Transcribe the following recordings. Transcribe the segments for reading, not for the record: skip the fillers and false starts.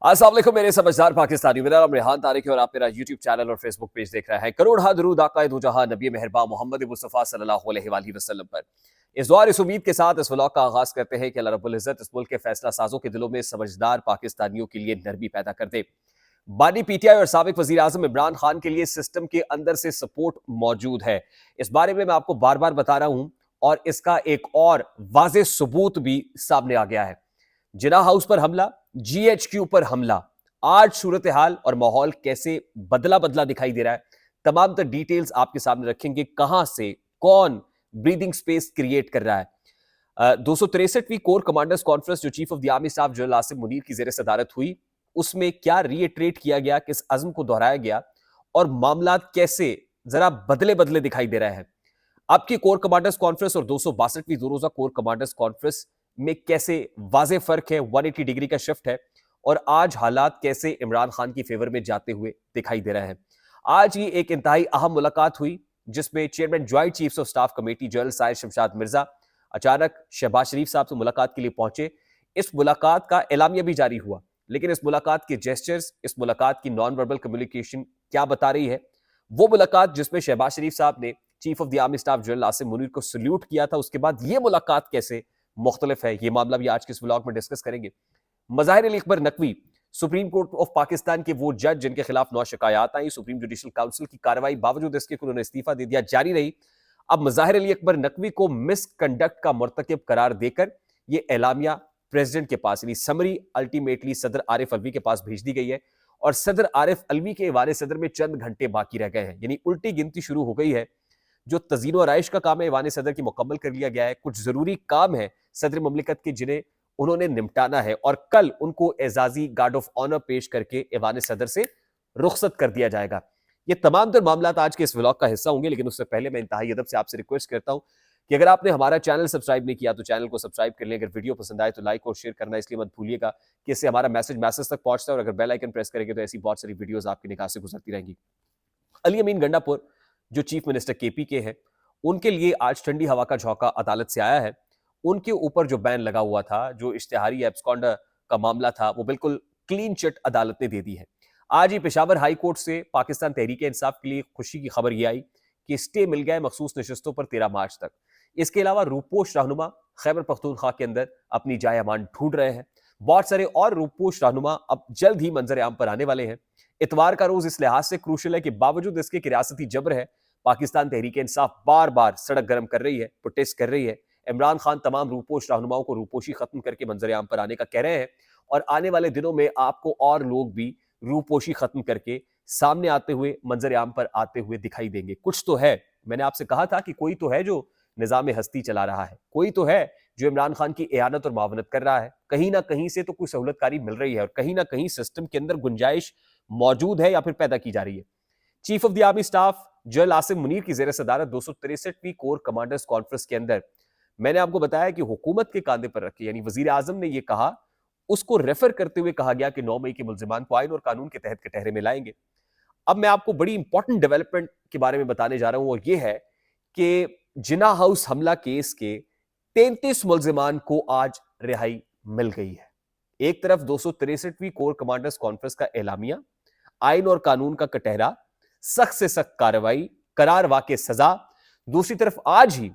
अस्सलाम वालेकुम मेरे समझदार पाकिस्तानी। मेरा नाम रेहान तारिक है और आप मेरा यूट्यूब चैनल और फेसबुक पेज देख रहे हैं। करोड़ दरूद आका दो जहां नबी मेहरबान मोहम्मद मुस्तफ़ा सल्लल्लाहु अलैहि वसल्लम पर। इस दुआ इस उम्मीद के साथ इस व्लॉग का आगाज करते हैं कि अल्लाह रब्बुल इज्जत इस मुल्क के फैसला साजों के दिलों में समझदार पाकिस्तानियों के लिए नरमी पैदा कर दे। बानी पीटीआई और साबिक वजीर आजम इमरान खान के लिए सिस्टम के अंदर से सपोर्ट मौजूद है। इस बारे में मैं आपको बार बार बता रहा हूं और इसका एक और वाज़ेह सबूत भी सामने आ गया है। जिन्ना हाउस पर हमला, जीएचक्यू पर हमला, आज सूरत हाल और माहौल कैसे बदला बदला दिखाई दे रहा है, तमाम तर डिटेल्स आपके सामने रखेंगे। कहां से कौन ब्रीदिंग स्पेस क्रिएट कर रहा है। 263वीं कोर कमांडर्स कॉन्फ्रेंस जो chief of the army staff general Asim Munir की जेर सदारत हुई, उसमें क्या रीइटरेट किया गया, किस अज़्म को दोहराया गया और मामला कैसे जरा बदले बदले दिखाई दे रहे हैं। आपकी कोर कमांडर्स कॉन्फ्रेंस और 262वीं दो रोजा कोर कमांडर्स कॉन्फ्रेंस में कैसे वाज़ेह फर्क है, 180 डिग्री का शिफ्ट है और आज हालात कैसे इमरान खान की फेवर में जाते हुए दिखाई दे रहे हैं। आज ही एक इंतहाई अहम मुलाकात हुई जिसमें chairman joint chiefs of staff committee general Sahir Shamshad Mirza अचानक शहबाज शरीफ साहब से मुलाकात के लिए पहुंचे। इस मुलाकात का एलामिया भी जारी हुआ, लेकिन इस मुलाकात के जेस्चर्स, इस मुलाकात की नॉन वर्बल कम्युनिकेशन क्या बता रही है? वो मुलाकात जिसमें शहबाज शरीफ साहब ने chief of the army staff general Asim Munir को सल्यूट किया था, उसके बाद ये मुलाकात कैसे मुख्तलिफ है, ये मामला भी आज के इस व्लॉग में डिस्कस करेंगे। Mazahir Ali Akbar Naqvi, supreme court of Pakistan के वो जज जिनके खिलाफ 9 शिकायत आई, सुप्रीम जुडिशल काउंसिल की कार्रवाई बावजूद इसके कि उन्होंने इस्तीफा दे दिया, जारी रही। अब मज़ाहिर अली अकबर नकवी को मिसकंडक्ट का मुर्तकिब करार देकर ये एलामिया प्रेसिडेंट के पास, यानी समरी अल्टीमेटली सदर आरिफ अलवी के पास भेज दी गई है और सदर आरिफ अलवी के ईवान सदर में चंद घंटे बाकी रह गए हैं, यानी उल्टी गिनती शुरू हो गई है। जो तज़ीन और आयश का काम है ईवान सदर की मुकम्मल कर लिया गया है। कुछ जरूरी काम है सदर ममलिकत के जिन्हें उन्होंने निपटाना है और कल उनको एजाजी गार्ड ऑफ ऑनर पेश करके ईवान सदर से रुखसत कर दिया जाएगा। ये तमाम तर मामला आज के इस व्लॉग का हिस्सा होंगे, लेकिन उससे पहले मैं इंतहाई अदब से आपसे रिक्वेस्ट करता हूं कि अगर आपने हमारा चैनल सब्सक्राइब नहीं किया तो चैनल को सब्सक्राइब कर लें। अगर वीडियो पसंद आए तो लाइक और शेयर करना इसलिए मत भूलिएगा कि इससे हमारा मैसेज तक पहुंचता है और अगर बेल आइकन प्रेस करेंगे तो ऐसी बहुत सारी वीडियोस आपकी निगाह से गुजरती रहेंगी। अली अमीन गंडापुर जो चीफ मिनिस्टर केपी के हैं, उनके लिए आज ठंडी हवा का झोंका अदालत से आया है। उनके ऊपर जो बैन लगा हुआ था, जो इश्तिहारी एब्सकॉन्डर का मामला था, वो बिल्कुल क्लीन चिट अदालत ने दे दी है। आज ही पेशावर हाई कोर्ट से पाकिस्तान तहरीक इंसाफ के लिए खुशी की खबर यह आई कि स्टे मिल गया है मखसूस नशस्तों पर 13 मार्च तक। इसके अलावा रूपोश रहनुमा खैबर पख्तूनख्वा के अंदर अपनी जाय अमान ढूंढ रहे हैं। बहुत सारे और रूपोश रहनुमा अब जल्द ही मंजर आम पर आने वाले हैं। इतवार का रोज इस लिहाज से क्रूशल है कि बावजूद इसके कि रियासती जबर है, पाकिस्तान तहरीक इंसाफ बार बार सड़क गर्म कर रही है, प्रोटेस्ट कर रही है। इमरान खान तमाम रूपोश रहनुमाओं को रूपोशी खत्म करके मंजर आम पर आने का कह रहे हैं और आने वाले दिनों में आपको और लोग भी रूपोशी खत्म करके सामने आते हुए, मंजर आम पर आते हुए दिखाई देंगे। कुछ तो है, मैंने आपसे कहा था कि कोई तो है जो निजाम हस्ती चला रहा है, कोई तो है जो इमरान खान की एयानत और मावनत कर रहा है। कहीं ना कहीं से तो कोई सहूलतकारी मिल रही है और कहीं ना कहीं सिस्टम के अंदर गुंजाइश मौजूद है या फिर पैदा की जा रही है। Chief of the army staff general Asim Munir की जेर सदारत 263वीं कोर कमांडर्स कॉन्फ्रेंस के अंदर मैंने आपको बताया कि हुकूमत के कांधे पर रखे, यानी वजीर आजम ने यह कहा, उसको रेफर करते हुए कहा गया कि 9 मई के मुल्जिमान को आइन और कानून के तहत कटहरे में लाएंगे। अब मैं आपको बड़ी इंपॉर्टेंट डेवलपमेंट के बारे में बताने जा रहा हूं और यह है कि जिन्ना हाउस हमला केस के 33 मुल्जिमान को आज रिहाई मिल गई है। एक तरफ 263वीं कोर कमांडर्स कॉन्फ्रेंस का एलामिया, आइन और कानून का कटहरा, सख्त से सख्त कार्रवाई, करार वाक़ई सजा। दूसरी तरफ आज ही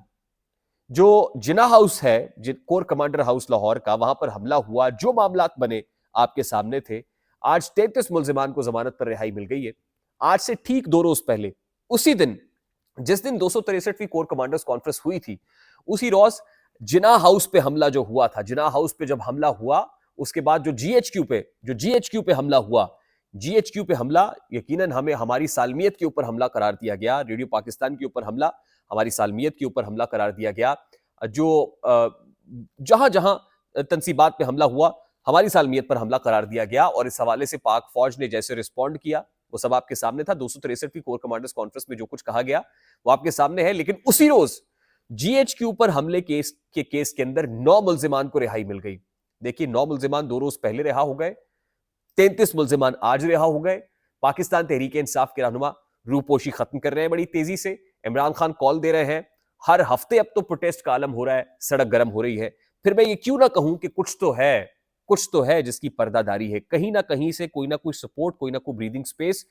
जो जिन्ना हाउस है, कोर कमांडर हाउस लाहौर का, वहां पर हमला हुआ, जो मामलात बने आपके सामने थे, आज 33 मुल्जिमान को जमानत पर रिहाई मिल गई है। आज से ठीक 2 रोज पहले, उसी दिन जिस दिन 263वीं कोर कमांडर्स कॉन्फ्रेंस हुई थी, उसी रोज जिन्ना हाउस पे हमला जो हुआ था, जिन्ना हाउस पे जब हमला हुआ, उसके बाद जो जीएचक्यू पे हमला हुआ, जीएचक्यू पे हमला यकीनन हमें हमारी सालमियत के ऊपर हमला करार दिया गया। रेडियो पाकिस्तान के ऊपर हमला हमारी सालमियत के ऊपर हमला करार दिया गया। जो जहां जहां तंसीबात पे हमला हुआ, हमारी सालमियत पर हमला करार दिया गया और इस हवाले से पाक फौज ने जैसे रिस्पॉन्ड किया वो सब आपके सामने था। 263वीं कोर कमांडर्स कॉन्फ्रेंस में जो कुछ कहा गया वो आपके सामने है। लेकिन उसी रोज जीएचक्यू पर हमले केस के अंदर 9 मुल्जिमान को रिहाई मिल गई। देखिए, 9 मुल्जिमान 2 रोज पहले रिहा हो गए, 33 मुल्जिमान आज रिहा हो गए। पाकिस्तान तहरीक इंसाफ के रहनुमा रूपोशी खत्म कर रहे हैं बड़ी तेजी से। इमरान खान कॉल दे रहे हैं, हर हफ्ते अब तो प्रोटेस्ट का आलम हो रहा है, सड़क गर्म हो रही है। फिर मैं ये क्यों ना कहूं कि कुछ तो है, कुछ तो है जिसकी पर्दादारी है। कहीं ना कहीं से कोई ना कोई सपोर्ट, कोई ना कोई ब्रीदिंग स्पेस,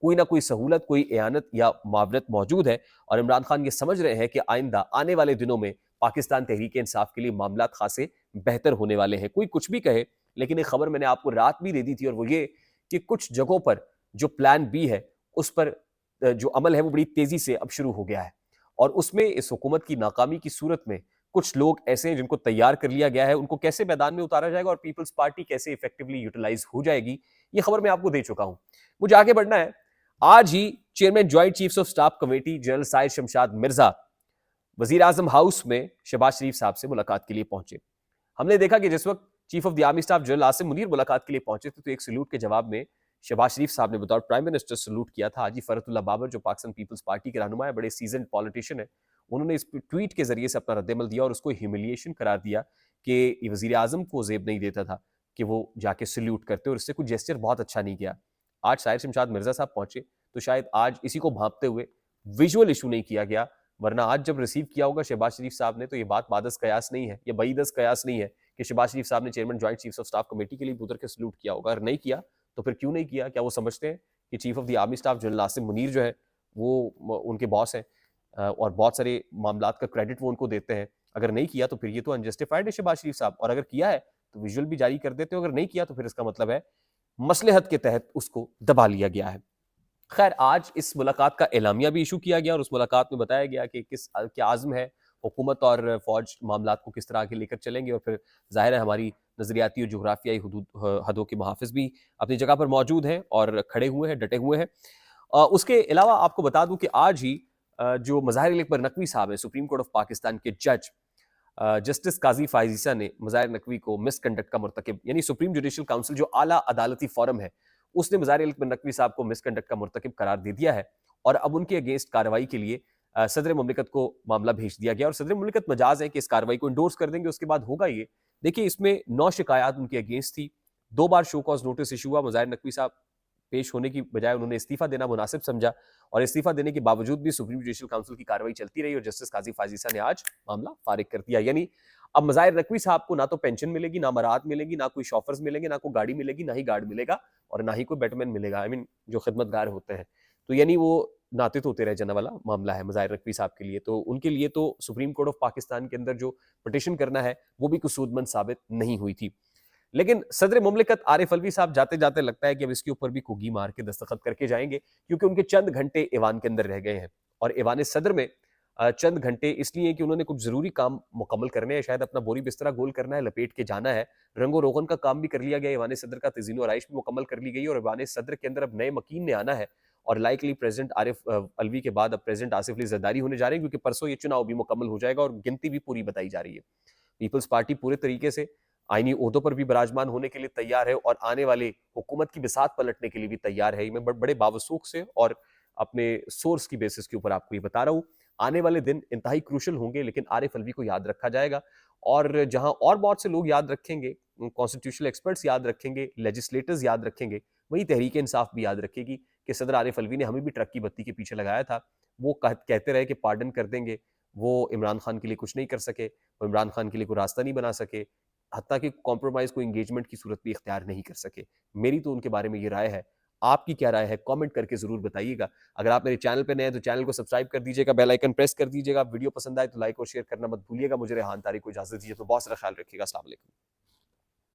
कोई ना कोई सहूलत, कोई एयानत या मुआवनत मौजूद है। और इमरान खान ये समझ रहे हैं कि आइंदा आने वाले दिनों में पाकिस्तान तहरीक इंसाफ के लिए मामला खासे बेहतर होने वाले हैं। कोई कुछ भी कहे, लेकिन एक खबर मैंने आपको रात भी दे दी थी, और वो ये कि कुछ जगहों पर जो प्लान बी है उस पर जो अमल है वो बड़ी तेजी से अब शुरू हो गया है। और उसमें इस हुकूमत की नाकामी की सूरत में कुछ लोग ऐसे हैं जिनको तैयार कर लिया गया है, उनको कैसे मैदान में उतारा जाएगा और पीपल्स पार्टी कैसे इफेक्टिवली यूटिलाइज हो जाएगी, ये खबर मैं आपको दे चुका हूं। मुझे आगे बढ़ना है। आज ही chairman joint chiefs of staff committee general Sahir Shamshad Mirza Wazir Azam house में शहबाज शरीफ साहब से मुलाकात के लिए पहुंचे। हमने देखा कि जिस वक्त chief of the army staff general Asim Munir मुलाकात के लिए पहुंचे थे, तो एक सल्यूट के जवाब में शहबाज शरीफ साहब ने बतौर प्राइम मिनिस्टर सल्यूट किया था। हाजी फरहतुल्लाह बाबर जो पाकिस्तान पीपल्स पार्टी के रहनुमा है, बड़े सीजन पॉलिटिशियन है, उन्होंने इस ट्वीट के जरिए से अपना रद्दमल दिया और उसको ह्यूमिलिएशन करार दिया कि वजीर आजम को जेब नहीं देता था कि वो जाके सल्यूट करते, और इससे कुछ जेस्चर बहुत अच्छा नहीं किया। आज साहिर शमशाद मिर्जा साहब पहुंचे तो शायद आज इसी को भांपते हुए विजुअल इशू नहीं किया गया, वरना आज जब रिसीव किया होगा शहबाज शरीफ साहब ने तो ये बात बादस कयास नहीं है, ये बईदस कयास नहीं है कि शहबाज शरीफ साहब ने chairman joint chiefs of staff committee के लिए उतर के सल्यूट किया होगा। अगर नहीं किया तो फिर क्यों नहीं किया? क्या वो समझते हैं कि chief of the army staff general Asim Munir जो है वो उनके बॉस हैं और बहुत सारे मामलात का क्रेडिट वो उनको देते हैं? अगर नहीं किया तो फिर ये तो अनजस्टिफाइड है शहबाज शरीफ साहब, और अगर किया है तो विजुअल भी जारी कर देते हो, अगर नहीं किया तो फिर इसका मतलब है मसलहत के तहत उसको दबा लिया गया है। खैर, आज इस मुलाकात का एलामिया भी इशू किया गया और उस मुलाकात में बताया गया कि क्या आज़म है हुकूमत और फौज मामलात को किस तरह आगे लेकर चलेंगे, और फिर जाहिर है हमारी नजरियाती और जोग्राफियाई हदों के मुहाफिज भी अपनी जगह पर मौजूद हैं और खड़े हुए हैं, डटे हुए हैं। उसके अलावा आपको बता दूं कि आज ही जो मज़ाहिर अकबर नकवी साहब हैं, सुप्रीम कोर्ट ऑफ पाकिस्तान के जज जस्टिस काजी फायजीसा ने मज़ाहिर नकवी को मिसकंडक्ट का मुर्तकिब, यानी सुप्रीम जुडिशल काउंसिल जो आला अदालती फोरम है, उसने मज़ाहिर अकबर नकवी साहब को मिसकंडक्ट का मुर्तकिब करार दे दिया है। और अब उनके अगेंस्ट कार्रवाई के लिए सदर मुमलिकत को मामला भेज दिया गया, और सदर मुमलिकत मजाज है कि इस कार्रवाई को इंडोर्स कर देंगे, उसके बाद होगा ये। देखिए, इसमें 9 शिकायत उनके अगेंस्ट थी, 2 बार शो कॉज नोटिस इशू हुआ, मज़ाहिर नकवी साहब पेश होने की बजाय उन्होंने इस्तीफा देना मुनासिब समझा, और इस्तीफा देने के बावजूद भी सुप्रीम जुडिशल काउंसिल की कार्रवाई चलती रही और जस्टिस काजी फाजीसा ने आज मामला फारिग कर दिया। यानी अब मज़ाहिर नकवी साहब को ना तो पेंशन मिलेगी, ना मराहत मिलेगी, ना कोई शॉफर्स मिलेंगे, ना कोई गाड़ी मिलेगी, ना ही गार्ड मिलेगा, और ना ही कोई बैटमैन मिलेगा, आई मीन जो खिदमतगार होते हैं। तो यानी वो नाते तो होते रह जाने वाला मामला है मज़ाहिर नकवी साहब के लिए। तो उनके लिए तो सुप्रीम कोर्ट ऑफ पाकिस्तान के अंदर जो पिटिशन करना है वो भी कुछ सूदमंद साबित नहीं हुई थी। लेकिन सदर मुमलिकत आरिफ अलवी साहब जाते जाते लगता है कि अब इसके ऊपर भी कुगी मार के दस्तखत करके जाएंगे, क्योंकि उनके चंद घंटे ईवान के अंदर रह गए हैं। और ईवान सदर में चंद घंटे इसलिए कि उन्होंने कुछ जरूरी काम मुकम्मल करने हैं, शायद अपना बोरी बिस्तरा गोल करना है, लपेट के जाना है, रंगो रोगन का काम भी कर लिया गया, ईवान सदर का तज़ीन और आइश भी मुकम्मल कर ली गई, और ईवान सदर के अंदर अब नए मकीन ने आना है, और लाइकली प्रेसिडेंट आरिफ अलवी के बाद अब प्रेसिडेंट आसिफ अली जरदारी होने जा रहे हैं, क्योंकि परसों ये चुनाव भी मुकम्मल हो जाएगा और गिनती भी पूरी बताई जा रही है। पीपल्स पार्टी पूरे तरीके से आईनी ओहदों पर भी विराजमान होने के लिए तैयार है और आने वाले हुकूमत की बिसात पलटने के लिए भी तैयार है। मैं बड़े बावसूख से और अपने सोर्स की बेसिस के ऊपर आपको ये बता रहा हूँ। आने वाले दिन इंतहाई क्रूशल होंगे, लेकिन आरिफ अलवी को याद रखा जाएगा, और जहां और बहुत से लोग याद रखेंगे, कॉन्स्टिट्यूशनल एक्सपर्ट्स याद रखेंगे, लेजिस्लेटर्स याद रखेंगे, वही तहरीक इंसाफ भी याद रखेगी कि सदर आरिफ अलवी ने हमें भी ट्रक की बत्ती के पीछे लगाया था। वो कहते रहे कि पार्डन कर देंगे, वो इमरान खान के लिए कुछ नहीं कर सके, वो इमरान खान के लिए कोई रास्ता नहीं बना सके, हत्ता कि कॉम्प्रोमाइज को एंगेजमेंट की सूरत भी इख्तियार नहीं कर सके। मेरी तो उनके बारे में ये राय है। आपकी क्या राय है? कमेंट करके जरूर बताइएगा। अगर आप मेरे चैनल पे नए हैं तो चैनल को सब्सक्राइब कर दीजिएगा, बेल आइकन प्रेस कर दीजिएगा। वीडियो पसंद आए तो लाइक और शेयर करना मत भूलिएगा। मुझे रेहान तारिक को इजाजत दीजिए, तो बहुत सारा ख्याल रखिएगा। अस्सलाम वालेकुम।